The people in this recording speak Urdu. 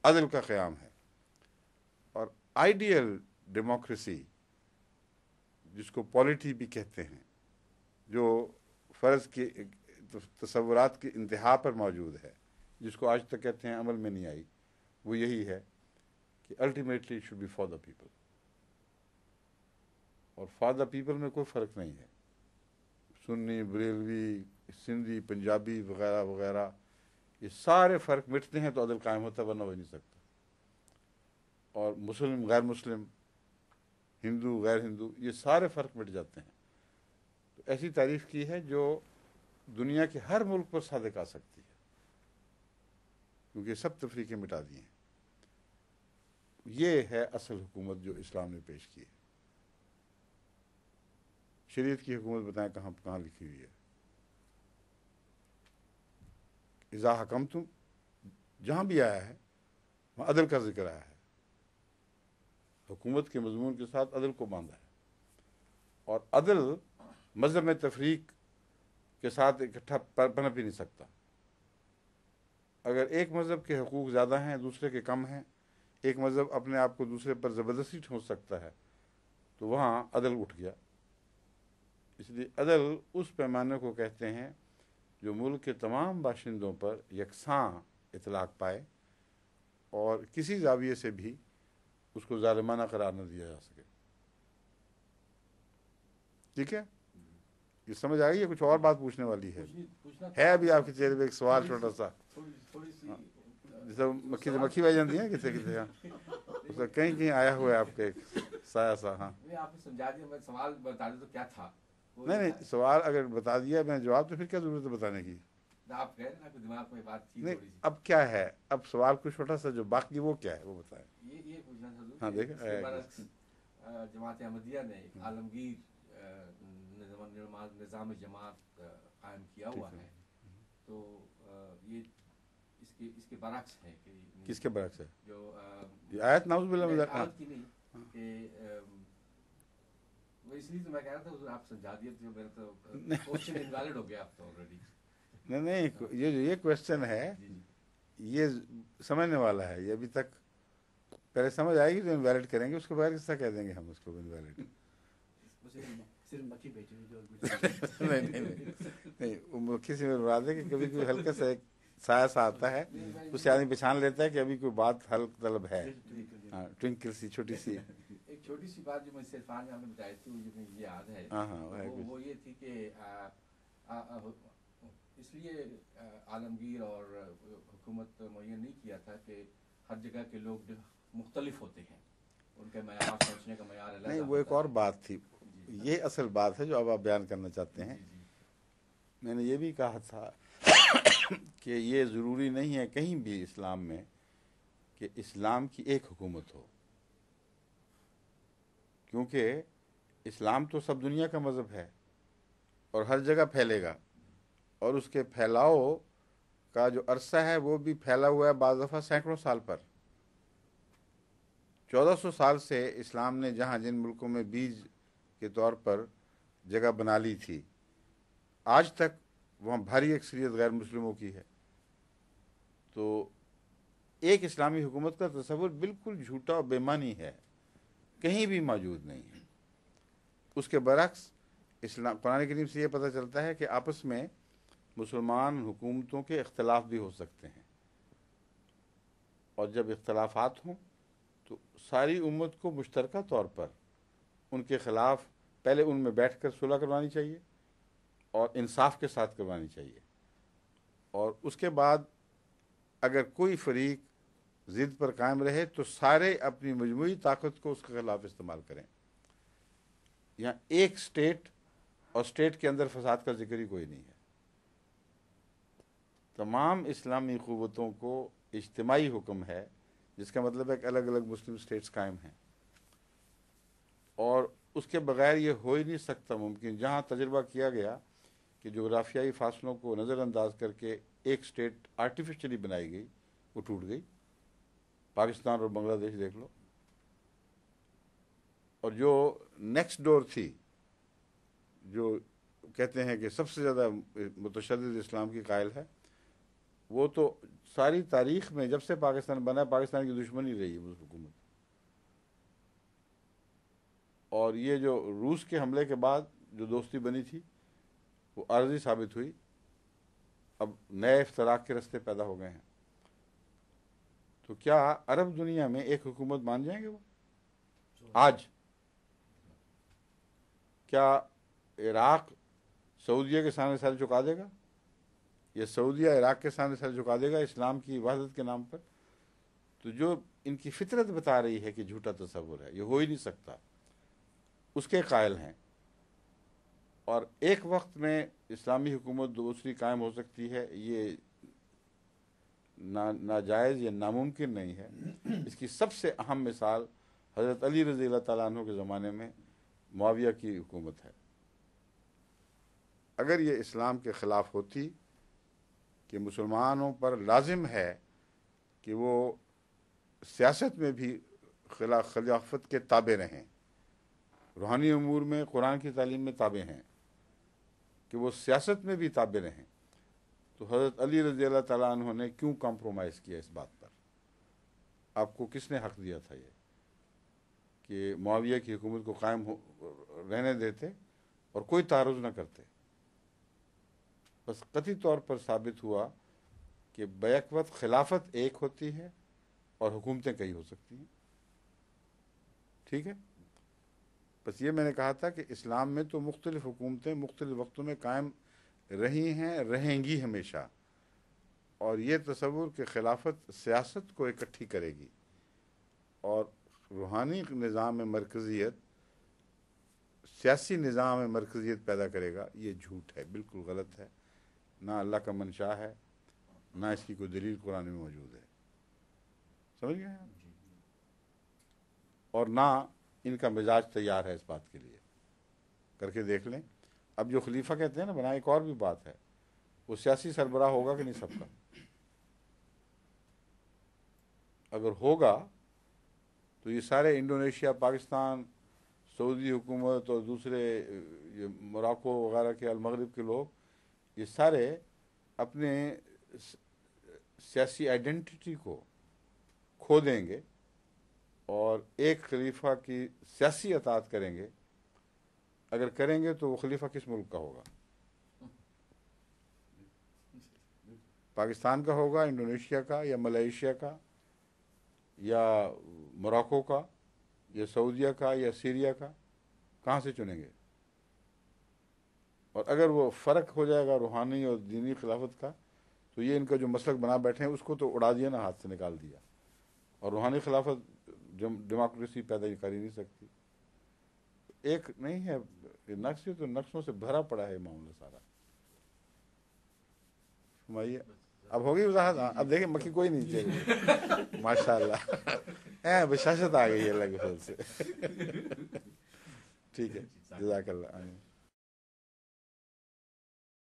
عدل کا قیام ہے. اور آئیڈیل ڈیموکریسی جس کو پالیٹی بھی کہتے ہیں، جو فرض کے تصورات کی انتہا پر موجود ہے، جس کو آج تک کہتے ہیں عمل میں نہیں آئی، وہ یہی ہے کہ ultimately should be for the people. اور فار دا پیپل میں کوئی فرق نہیں ہے، سنی، بریلوی، سندھی، پنجابی وغیرہ وغیرہ، یہ سارے فرق مٹتے ہیں تو عدل قائم ہوتا ہے، ورنہ ہو نہیں سکتا. اور مسلم، غیر مسلم، ہندو، غیر ہندو، یہ سارے فرق مٹ جاتے ہیں. تو ایسی تعریف کی ہے جو دنیا کے ہر ملک پر صادق آ سکتی ہے، کیونکہ سب تفریقیں مٹا دی ہیں. یہ ہے اصل حکومت جو اسلام نے پیش کی ہے. شریعت کی حکومت بتائیں کہاں لکھی ہوئی ہے؟ اذا حکمتم، جہاں بھی آیا ہے وہاں عدل کا ذکر آیا ہے، حکومت کے مضمون کے ساتھ عدل کو باندھا ہے. اور عدل مذہب میں تفریق کے ساتھ اکٹھا پنپ ہی نہیں سکتا. اگر ایک مذہب کے حقوق زیادہ ہیں، دوسرے کے کم ہیں، ایک مذہب اپنے آپ کو دوسرے پر زبردستی ٹھونس سکتا ہے، تو وہاں عدل اٹھ گیا. اس لیے عدل اس پیمانے کو کہتے ہیں جو ملک کے تمام باشندوں پر یکساں اطلاق پائے اور کسی زاویے سے بھی اس کو ظالمانہ قرار نہ دیا جا سکے. ٹھیک ہے، یہ سمجھ آ گئی؟ یا کچھ اور بات پوچھنے والی ہے ابھی آپ کے چہرے پہ ایک سوال چھوٹا سا، جیسے مکھی سے مکھی بہ جاتی ہے کسی کسی کا، اس کا کہیں آیا ہوا ہے آپ کے ایک سایہ سا. ہاں آپ نے سمجھا دیا، میں سوال بتا دوں تو کیا تھا؟ نہیں، سوال اگر بتا دیا میں جواب، تو پھر کیا ضرورت ہے بتانے کی؟ آپ کہہ رہے ہیں کہ دماغ میں بات تھی نہیں، تھوڑی سی. اب کیا ہے، اب سوال کچھ چھوٹا سا جو باقی وہ کیا ہے وہ بتائیں. یہ پوچھنا تھا حضور، ہاں دیکھیں، جماعت احمدیہ نے عالمگیر نظام جماعت قائم کیا ہوا ہے، تو یہ اس کے برعکس ہے کہ کس کے برعکس ہے؟ جو یہ آیت نعوذ باللہ من ذلک. آیت کی نہیں کہ اس لیے تو میں کہہ رہا تھا حضور آپ سمجھا دیے تو میرا تو کوشچن انویلڈ ہو گیا اب تو آلریڈی. نہیں، یہ کوشچن ہے، یہ سمجھنے والا ہے. یہ ابھی تک پہلے سمجھ آئے گی تو انویلڈ کریں گے، اس کے بعد کس طرح کہہ دیں گے ہم اس کو انویلڈ. نہیں، وہ مکھی سے مراد ہے کہ کبھی کوئی ہلکا سا ایک سایہ سا آتا ہے، اس سے آدمی پہچان لیتا ہے کہ ابھی کوئی بات حل طلب ہے. ہاں، ٹوئنکل سی چھوٹی سی ایک چھوٹی سی بات جو میں عرفان نے ہمیں بتائی تھی، مجھے یہ یاد ہے. وہ یہ تھی کہ اس لیے عالمگیر اور حکومت معین نہیں کیا تھا کہ ہر جگہ کے لوگ مختلف ہوتے ہیں، ان کے معیار سوچنے کا معیار الگ. نہیں، وہ ایک اور بات تھی. یہ اصل بات ہے جو اب آپ بیان کرنا چاہتے ہیں. میں نے یہ بھی کہا تھا کہ یہ ضروری نہیں ہے کہیں بھی اسلام میں کہ اسلام کی ایک حکومت ہو، کیونکہ اسلام تو سب دنیا کا مذہب ہے اور ہر جگہ پھیلے گا، اور اس کے پھیلاؤ کا جو عرصہ ہے وہ بھی پھیلا ہوا ہے بعض دفعہ سینکڑوں سال پر. 1400 سال سے اسلام نے جہاں جن ملکوں میں بیج کے طور پر جگہ بنا لی تھی، آج تک وہاں بھاری اکثریت غیر مسلموں کی ہے. تو ایک اسلامی حکومت کا تصور بالکل جھوٹا اور بے معنی ہے، کہیں بھی موجود نہیں ہے. اس کے برعکس قرآن کریم سے یہ پتہ چلتا ہے کہ آپس میں مسلمان حکومتوں کے اختلاف بھی ہو سکتے ہیں، اور جب اختلافات ہوں تو ساری امت کو مشترکہ طور پر ان کے خلاف پہلے ان میں بیٹھ کر صلح کروانی چاہیے اور انصاف کے ساتھ کروانی چاہیے، اور اس کے بعد اگر کوئی فریق ضد پر قائم رہے تو سارے اپنی مجموعی طاقت کو اس کے خلاف استعمال کریں. یہاں ایک اسٹیٹ اور اسٹیٹ کے اندر فساد کا ذکر ہی کوئی نہیں ہے. تمام اسلامی قوتوں کو اجتماعی حکم ہے، جس کا مطلب ہے کہ الگ الگ مسلم اسٹیٹس قائم ہیں، اور اس کے بغیر یہ ہو ہی نہیں سکتا ممکن. جہاں تجربہ کیا گیا کہ جغرافیائی فاصلوں کو نظر انداز کر کے ایک اسٹیٹ آرٹیفیشلی بنائی گئی، وہ ٹوٹ گئی. پاکستان اور بنگلہ دیش دیکھ لو. اور جو نیکسٹ ڈور تھی، جو کہتے ہیں کہ سب سے زیادہ متشدد اسلام کی قائل ہے، وہ تو ساری تاریخ میں جب سے پاکستان بنا پاکستان کی دشمنی رہی ہے اس حکومت. اور یہ جو روس کے حملے کے بعد جو دوستی بنی تھی وہ عارضی ثابت ہوئی. اب نئے افتراق کے رستے پیدا ہو گئے ہیں. تو کیا عرب دنیا میں ایک حکومت مان جائیں گے وہ آج؟ کیا عراق سعودیہ کے سامنے سر جھکا دے گا؟ یا سعودیہ عراق کے سامنے سر جھکا دے گا اسلام کی وحدت کے نام پر؟ تو جو ان کی فطرت بتا رہی ہے کہ جھوٹا تصور ہے، یہ ہو ہی نہیں سکتا، اس کے قائل ہیں. اور ایک وقت میں اسلامی حکومت دوسری قائم ہو سکتی ہے، یہ ناجائز یا ناممکن نہیں ہے. اس کی سب سے اہم مثال حضرت علی رضی اللہ تعالیٰ عنہ کے زمانے میں معاویہ کی حکومت ہے. اگر یہ اسلام کے خلاف ہوتی کہ مسلمانوں پر لازم ہے کہ وہ سیاست میں بھی خلافت کے تابع رہیں، روحانی امور میں قرآن کی تعلیم میں تابع ہیں، کہ وہ سیاست میں بھی تابع رہیں، تو حضرت علی رضی اللہ تعالیٰ عنہ نے کیوں کمپرومائز کیا اس بات پر؟ آپ کو کس نے حق دیا تھا یہ کہ معاویہ کی حکومت کو قائم رہنے دیتے اور کوئی تعرض نہ کرتے؟ بس قطعی طور پر ثابت ہوا کہ بیک وقت خلافت ایک ہوتی ہے اور حکومتیں کئی ہو سکتی ہیں. ٹھیک ہے؟ بس یہ میں نے کہا تھا کہ اسلام میں تو مختلف حکومتیں مختلف وقتوں میں قائم رہی ہیں، رہیں گی ہمیشہ. اور یہ تصور کہ خلافت سیاست کو اکٹھی کرے گی اور روحانی نظام میں مرکزیت سیاسی نظام میں مرکزیت پیدا کرے گا، یہ جھوٹ ہے، بالکل غلط ہے. نہ اللہ کا منشا ہے، نہ اس کی کوئی دلیل قرآن میں موجود ہے. سمجھ گئے آپ؟ اور نہ ان کا مزاج تیار ہے اس بات کے لیے. کر کے دیکھ لیں. اب جو خلیفہ کہتے ہیں نا بنا، ایک اور بھی بات ہے، وہ سیاسی سربراہ ہوگا کہ نہیں سب کا؟ اگر ہوگا تو یہ سارے انڈونیشیا، پاکستان، سعودی حکومت اور دوسرے موراکو وغیرہ کے المغرب کے لوگ، یہ سارے اپنے سیاسی آئیڈینٹی کو کھو دیں گے اور ایک خلیفہ کی سیاسی اطاعت کریں گے. اگر کریں گے تو وہ خلیفہ کس ملک کا ہوگا؟ پاکستان کا ہوگا، انڈونیشیا کا، یا ملائیشیا کا، یا موراکو کا، یا سعودیہ کا، یا سیریا کا؟ کہاں سے چنیں گے؟ اور اگر وہ فرق ہو جائے گا روحانی اور دینی خلافت کا، تو یہ ان کا جو مسلک بنا بیٹھے ہیں اس کو تو اڑا دیا نا، ہاتھ سے نکال دیا. اور روحانی خلافت ڈیموکریسی پیدا کر ہی نہیں سکتی. ایک نہیں ہے نقص، تو نقصوں سے بھرا پڑا ہے معاملہ سارا. سمائیے اب ہوگی وضاحت. اب دیکھیں مکھی کوئی نہیں چاہیے. ماشاء اللہ بشاشت آ گئی ہے اللہ کے فضل سے. ٹھیک ہے، جزاک اللہ.